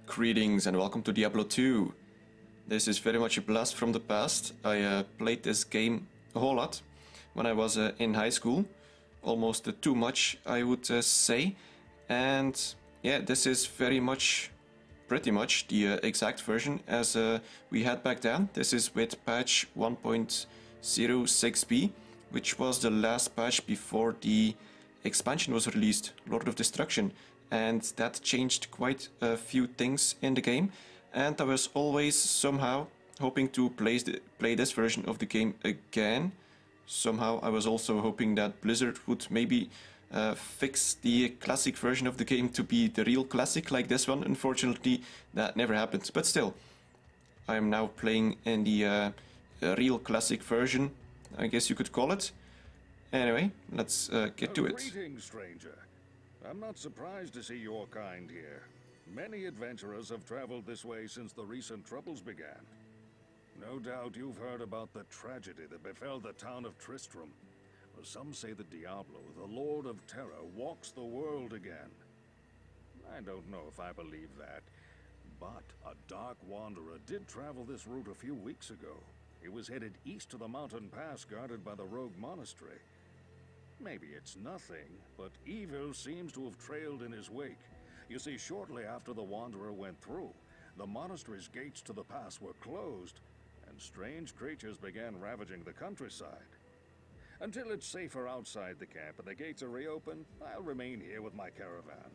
Greetings and welcome to Diablo 2. This is very much a blast from the past. I played this game a whole lot when I was in high school. Almost too much, I would say. And yeah, this is pretty much the exact version as we had back then. This is with patch 1.06b, which was the last patch before the expansion was released, Lord of Destruction. And that changed quite a few things in the game, and I was always somehow hoping to play this version of the game again. Somehow I was also hoping that Blizzard would maybe fix the classic version of the game to be the real classic like this one. Unfortunately, that never happened, but still, I am now playing in the real classic version, I guess you could call it. Anyway, let's get to it. Greetings, stranger. I'm not surprised to see your kind here. Many adventurers have traveled this way since the recent troubles began. No doubt you've heard about the tragedy that befell the town of Tristram. Well, some say that Diablo, the Lord of Terror, walks the world again. I don't know if I believe that, but a dark wanderer did travel this route a few weeks ago. He was headed east to the mountain pass guarded by the rogue monastery. Maybe it's nothing, but evil seems to have trailed in his wake. You see, shortly after the Wanderer went through, the monastery's gates to the pass were closed, and strange creatures began ravaging the countryside. Until it's safer outside the camp and the gates are reopened, I'll remain here with my caravan.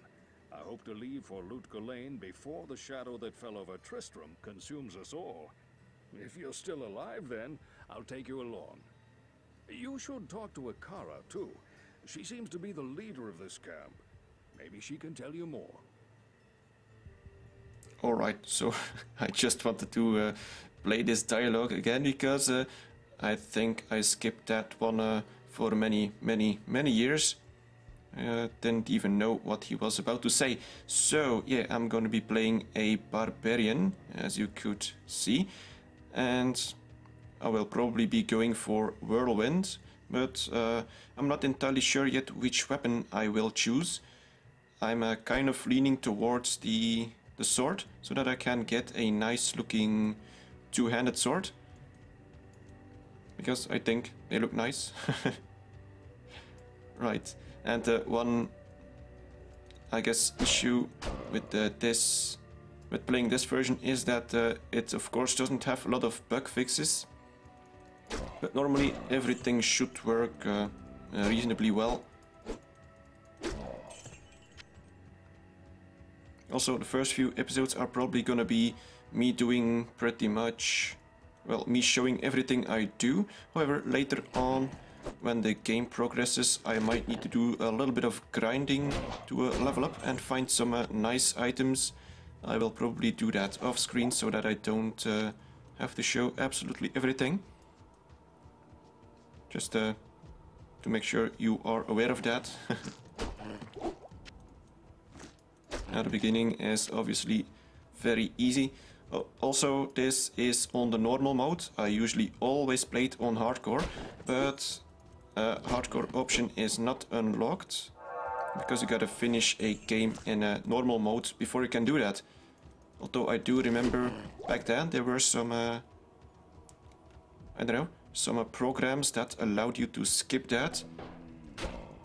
I hope to leave for Lane before the shadow that fell over Tristram consumes us all. If you're still alive then, I'll take you along. You should talk to Akara, too. She seems to be the leader of this camp. Maybe she can tell you more. Alright, so I just wanted to play this dialogue again because I think I skipped that one for many years. Didn't even know what he was about to say. So yeah, I'm gonna be playing a Barbarian, as you could see. And I will probably be going for Whirlwind, but I'm not entirely sure yet which weapon I will choose. I'm kind of leaning towards the sword, so that I can get a nice looking two-handed sword. Because I think they look nice. Right, and one, I guess, issue with playing this version is that it of course doesn't have a lot of bug fixes. But normally everything should work reasonably well. Also, the first few episodes are probably gonna be me doing pretty much, well, me showing everything I do. However, later on, when the game progresses, I might need to do a little bit of grinding to level up and find some nice items. I will probably do that off screen so that I don't have to show absolutely everything. Just to make sure you are aware of that. Now the beginning is obviously very easy. Also, this is on the normal mode. I usually always play it on hardcore, but hardcore option is not unlocked because you gotta finish a game in a normal mode before you can do that. Although I do remember back then there were some, I don't know, some programs that allowed you to skip that.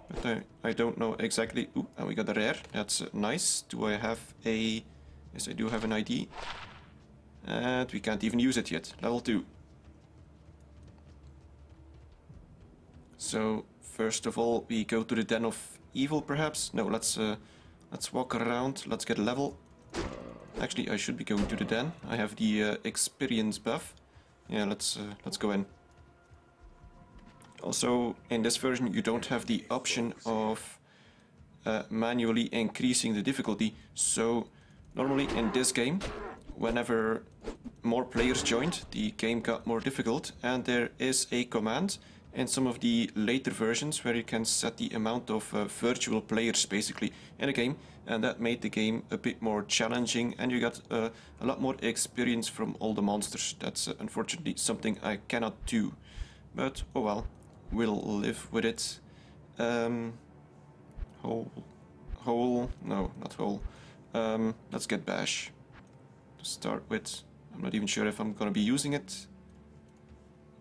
But I don't know exactly. Ooh, and we got a rare. That's nice. Do I have a... Yes, I do have an ID. And we can't even use it yet. Level 2. So, first of all, we go to the Den of Evil, perhaps? No, let's walk around. Let's get a level. Actually, I should be going to the Den. I have the experience buff. Yeah, let's go in. Also, in this version you don't have the option of manually increasing the difficulty. So, normally in this game, whenever more players joined, the game got more difficult. And there is a command in some of the later versions where you can set the amount of virtual players basically in a game. And that made the game a bit more challenging, and you got a lot more experience from all the monsters. That's unfortunately something I cannot do. But, oh well. We'll live with it. Hole. No, not hole. Let's get Bash. to start with. I'm not even sure if I'm gonna be using it.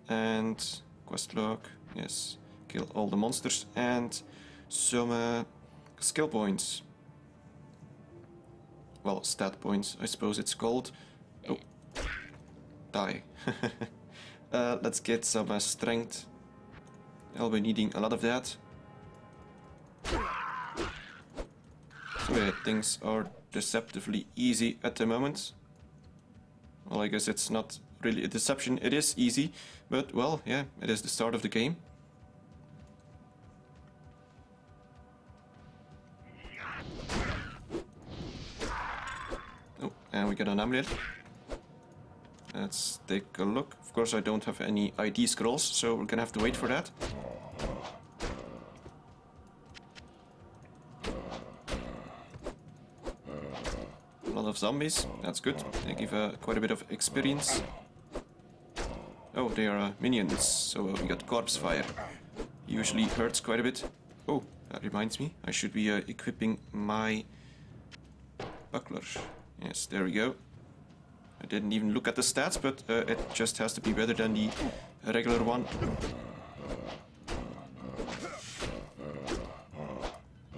And quest log, yes, kill all the monsters and some skill points. Well, stat points, I suppose it's called. Oh, die. Let's get some strength. I'll be needing a lot of that. So yeah, things are deceptively easy at the moment. Well, I guess it's not really a deception, it is easy, but well, yeah, it is the start of the game. Oh, and we got an amulet. Let's take a look. Of course, I don't have any ID scrolls, so we're gonna have to wait for that. A lot of zombies, that's good. They give quite a bit of experience. Oh, they are minions, so we got corpse fire. Usually hurts quite a bit. Oh, that reminds me, I should be equipping my buckler. Yes, there we go. I didn't even look at the stats, but it just has to be better than the regular one.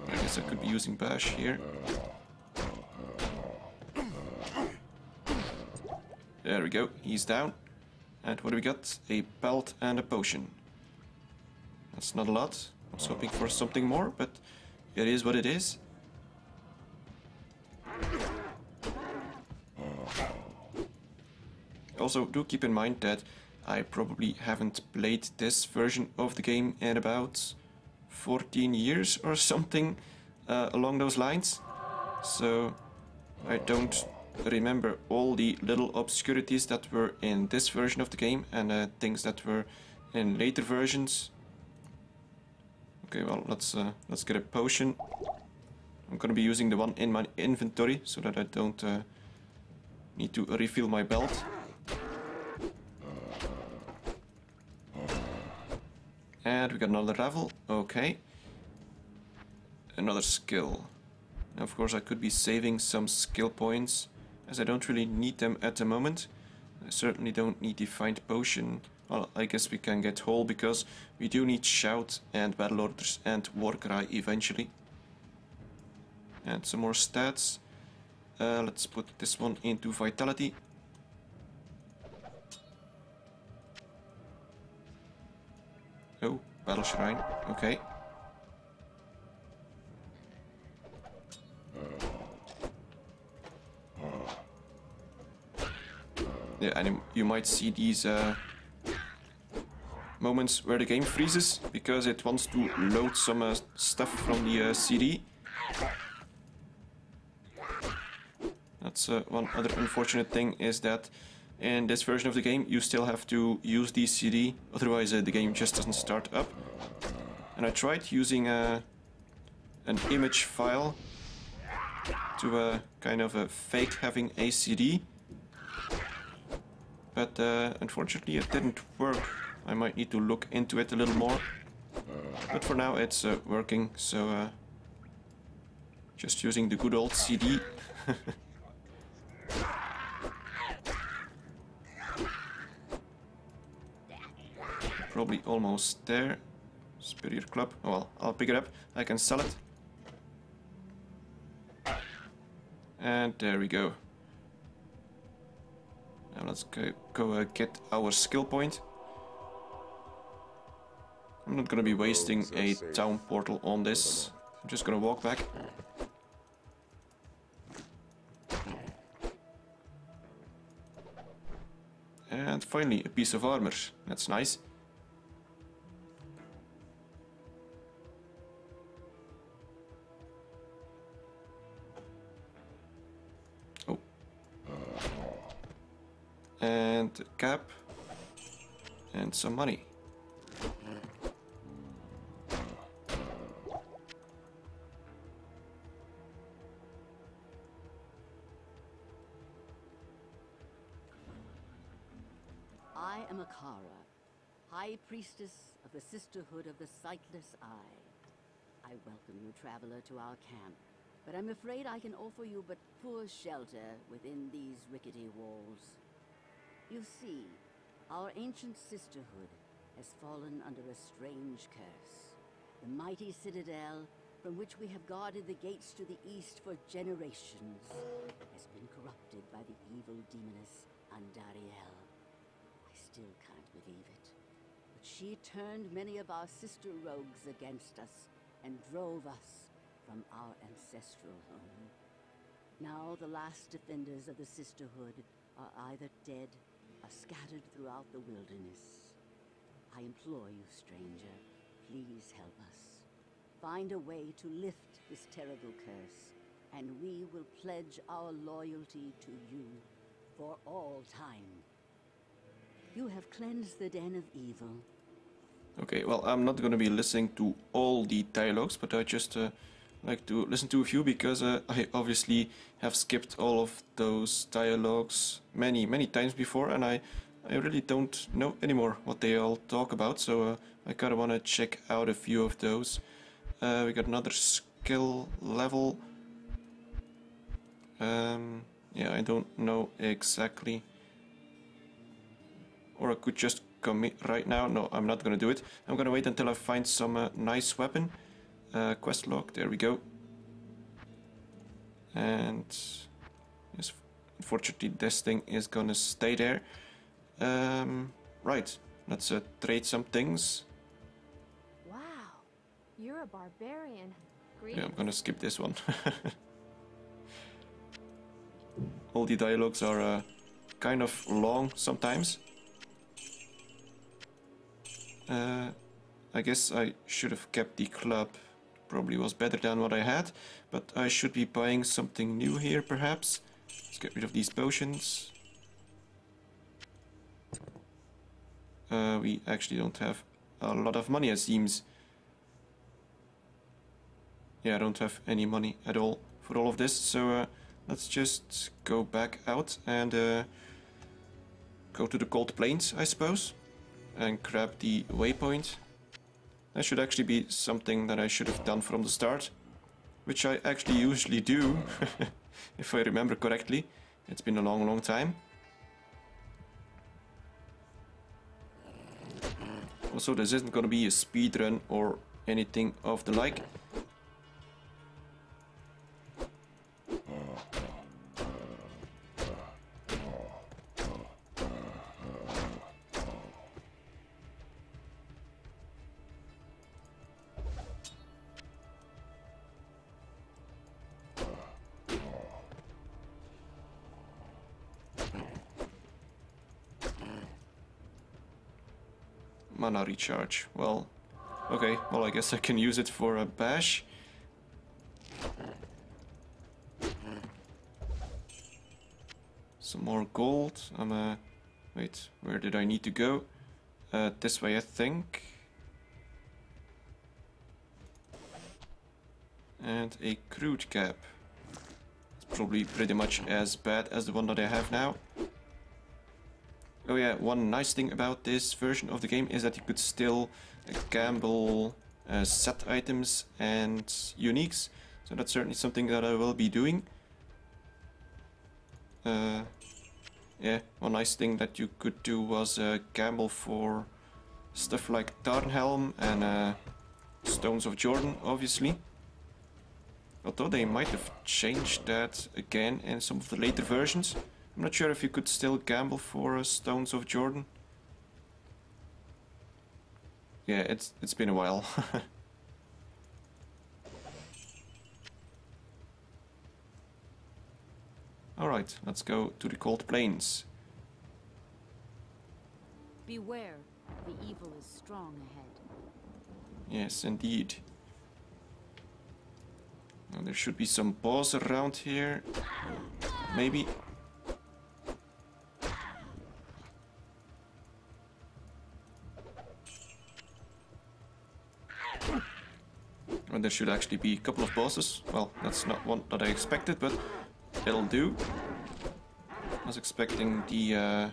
I guess I could be using bash here. There we go, he's down. And what do we got? A belt and a potion. That's not a lot. I was hoping for something more, but it is what it is. Also, do keep in mind that I probably haven't played this version of the game in about 14 years or something along those lines. So I don't remember all the little obscurities that were in this version of the game and things that were in later versions. Okay, well, let's get a potion. I'm gonna be using the one in my inventory so that I don't need to refill my belt. And we got another ravel, okay. Another skill. Now, of course, I could be saving some skill points, as I don't really need them at the moment. I certainly don't need the find potion. Well, I guess we can get whole, because we do need shout and battle orders and war cry eventually. And some more stats. Let's put this one into vitality. Oh, battle shrine, okay. Yeah, and you might see these moments where the game freezes because it wants to load some stuff from the CD. That's one other unfortunate thing, is that in this version of the game you still have to use the CD, otherwise the game just doesn't start up. And I tried using an image file to kind of fake having a CD, but unfortunately it didn't work. I might need to look into it a little more, but for now it's working, so just using the good old CD. Probably almost there. Superior club. Oh, well, I'll pick it up. I can sell it. And there we go. Now let's go get our skill point. I'm not gonna be wasting a town portal on this. I'm just gonna walk back. And finally, a piece of armor. That's nice. Oh. And a cap. And some money. I am Akara, High Priestess of the Sisterhood of the Sightless Eye. I welcome you, traveler, to our camp. but I'm afraid I can offer you but poor shelter within these rickety walls. You see, our ancient sisterhood has fallen under a strange curse. The mighty citadel, from which we have guarded the gates to the east for generations, has been corrupted by the evil demoness Andariel. I still can't believe it. But she turned many of our sister rogues against us and drove us from our ancestral home. Now the last defenders of the sisterhood are either dead or scattered throughout the wilderness. I implore you, stranger, please help us. Find a way to lift this terrible curse, and we will pledge our loyalty to you for all time. You have cleansed the den of evil. Okay, well, I'm not going to be listening to all the dialogues, but I just like to listen to a few because I obviously have skipped all of those dialogues many times before, and I really don't know anymore what they all talk about, so I kind of want to check out a few of those. We got another skill level. Yeah, I don't know exactly. Or I could just commit right now. No, I'm not gonna do it. I'm gonna wait until I find some nice weapon. Quest log, there we go. And yes, unfortunately this thing is gonna stay there. Right, let's trade some things. Wow, you're a barbarian. Yeah, I'm gonna skip this one. All the dialogues are kind of long sometimes. I guess I should have kept the club. Probably was better than what I had, but I should be buying something new here perhaps. Let's get rid of these potions. We actually don't have a lot of money, it seems. Yeah, I don't have any money at all for all of this, so let's just go back out and go to the Cold Plains, I suppose, and grab the waypoint. That should actually be something that I should have done from the start, which I actually usually do, if I remember correctly. It's been a long time. Also, this isn't gonna be a speed run or anything of the like. Mana recharge. Well, okay. Well, I guess I can use it for a bash. Some more gold. Wait, where did I need to go? This way, I think. And a crude cap. It's probably pretty much as bad as the one that I have now. Oh yeah, one nice thing about this version of the game is that you could still gamble set items and uniques. So that's certainly something that I will be doing. Yeah, one nice thing that you could do was gamble for stuff like Tarnhelm and Stones of Jordan, obviously. Although they might have changed that again in some of the later versions. I'm not sure if you could still gamble for Stones of Jordan. Yeah, it's been a while. Alright, let's go to the Cold Plains. Beware, the evil is strong ahead. Yes, indeed. Now, there should be some boss around here. Maybe. And there should actually be a couple of bosses. Well, that's not one that I expected, but it'll do. I was expecting the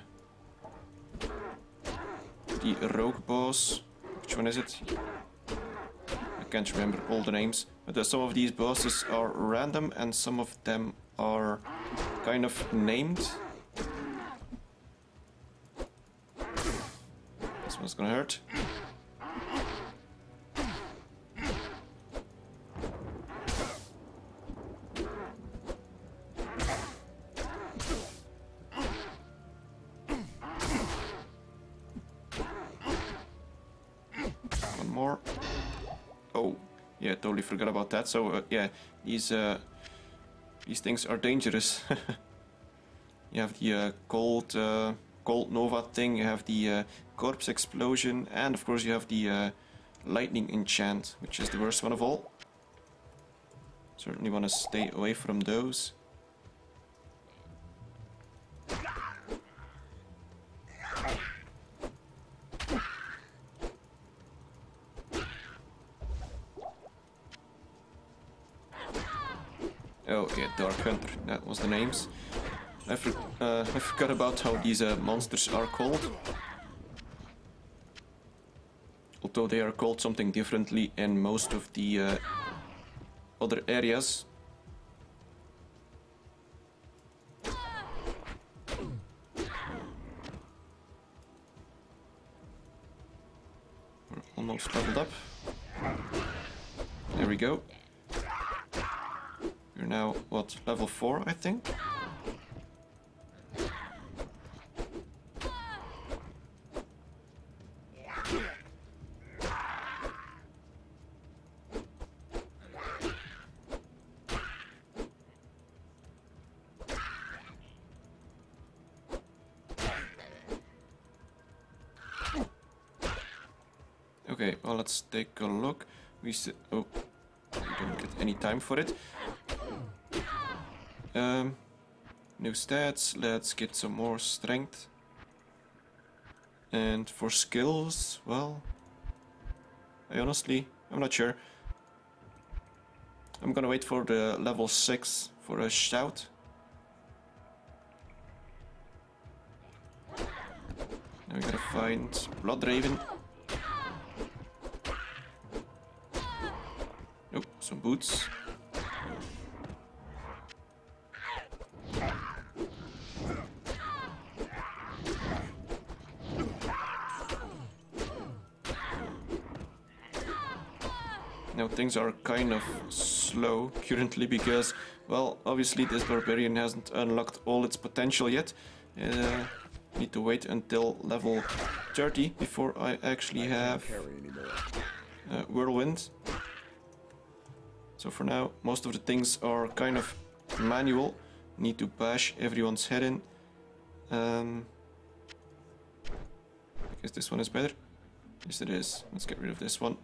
rogue boss. Which one is it? I can't remember all the names. But some of these bosses are random and some of them are kind of named. This one's gonna hurt. One more. Oh, yeah, totally forgot about that. So yeah, these things are dangerous. You have the cold nova thing. You have the corpse explosion, and of course you have the lightning enchant, which is the worst one of all. Certainly want to stay away from those. Oh yeah, Dark Hunter, that was the names. I forgot about how these monsters are called. Although they are called something differently in most of the other areas. We're almost leveled up. There we go. We're now, what, level 4, I think? Okay, well, let's take a look. We don't get any time for it. New stats, let's get some more strength. And for skills, well, I'm not sure. I'm gonna wait for the level 6 for a shout. Now we gotta find Bloodraven. Oh, some boots. Now things are kind of slow currently because, well, obviously this Barbarian hasn't unlocked all its potential yet. Need to wait until level 30 before I actually have Whirlwind. So for now, most of the things are kind of manual. Need to bash everyone's head in. I guess this one is better. Yes, it is. Let's get rid of this one.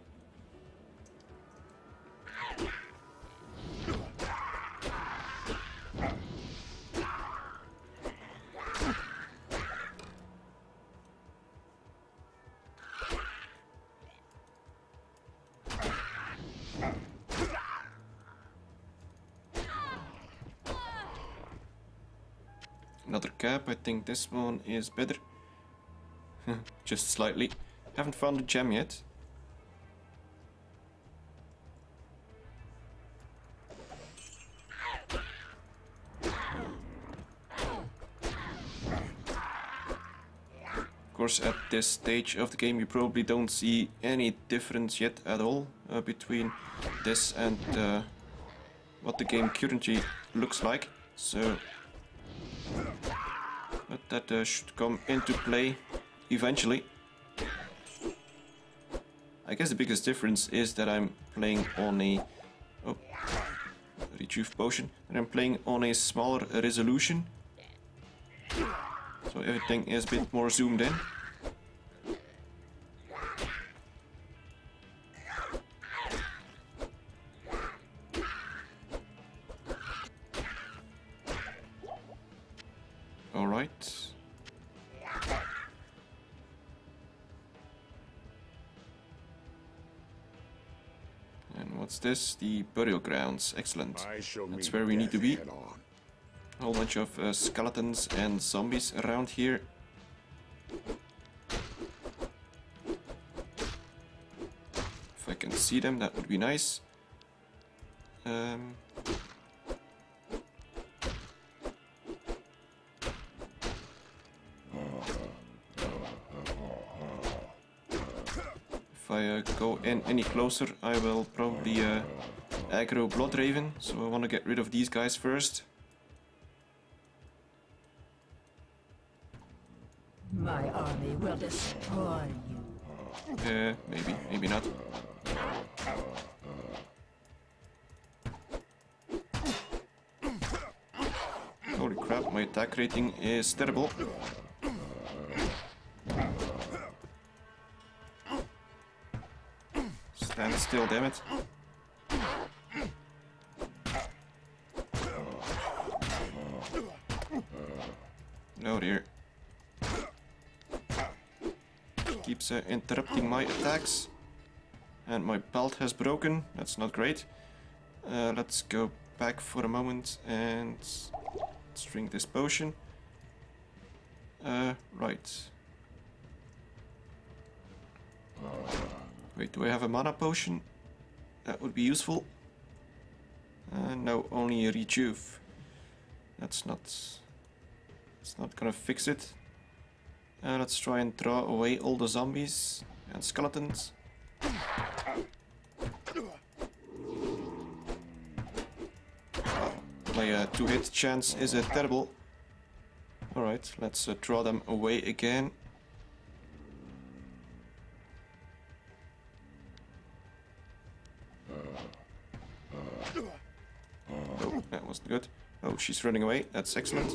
Another cap, I think this one is better. Just slightly. Haven't found a gem yet. Of course, at this stage of the game you probably don't see any difference yet at all between this and what the game currently looks like. So, but that should come into play eventually. I guess the biggest difference is that I'm playing on a rejuve potion, and I'm playing on a smaller resolution. So everything is a bit more zoomed in. All right. And what's this? The burial grounds. Excellent. That's where we need to be. A whole bunch of skeletons and zombies around here. If I can see them, that would be nice. If I go in any closer, I will probably aggro Bloodraven, so I want to get rid of these guys first. My army will destroy you. Maybe not. Holy crap, my attack rating is terrible. Stand still, damn it. No dear. Keeps interrupting my attacks. And my belt has broken. That's not great. Let's go back for a moment and let's drink this potion. Right. Wait, do I have a mana potion? That would be useful. No, only a rejuve. That's not... It's not gonna fix it. Let's try and draw away all the zombies and skeletons. My 2-hit chance is terrible. Alright, let's draw them away again. Oh, that wasn't good. Oh, she's running away. That's excellent.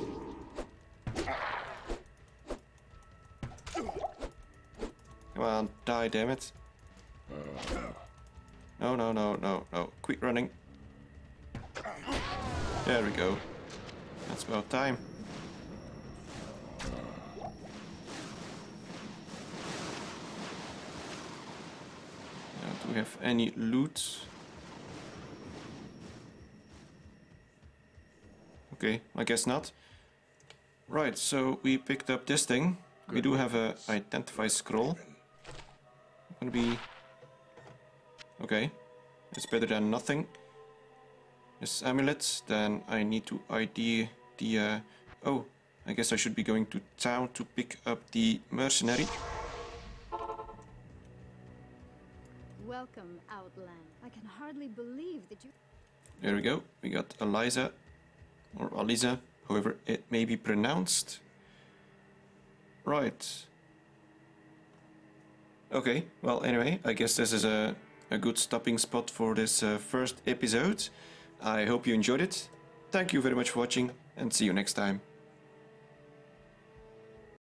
Come on, die, damn it. No, no, no, no, no. Quick running. There we go. That's about time. Now, do we have any loot? Okay, I guess not. Right, so we picked up this thing. We do have a identify scroll. Gonna be okay. It's better than nothing. This amulet. Then I need to ID the. Oh, I guess I should be going to town to pick up the mercenary. Welcome, Outland. I can hardly believe that you... There we go. We got Eliza, or Aliza, however it may be pronounced. Right. Okay, well anyway, I guess this is a good stopping spot for this first episode. I hope you enjoyed it. Thank you very much for watching and see you next time.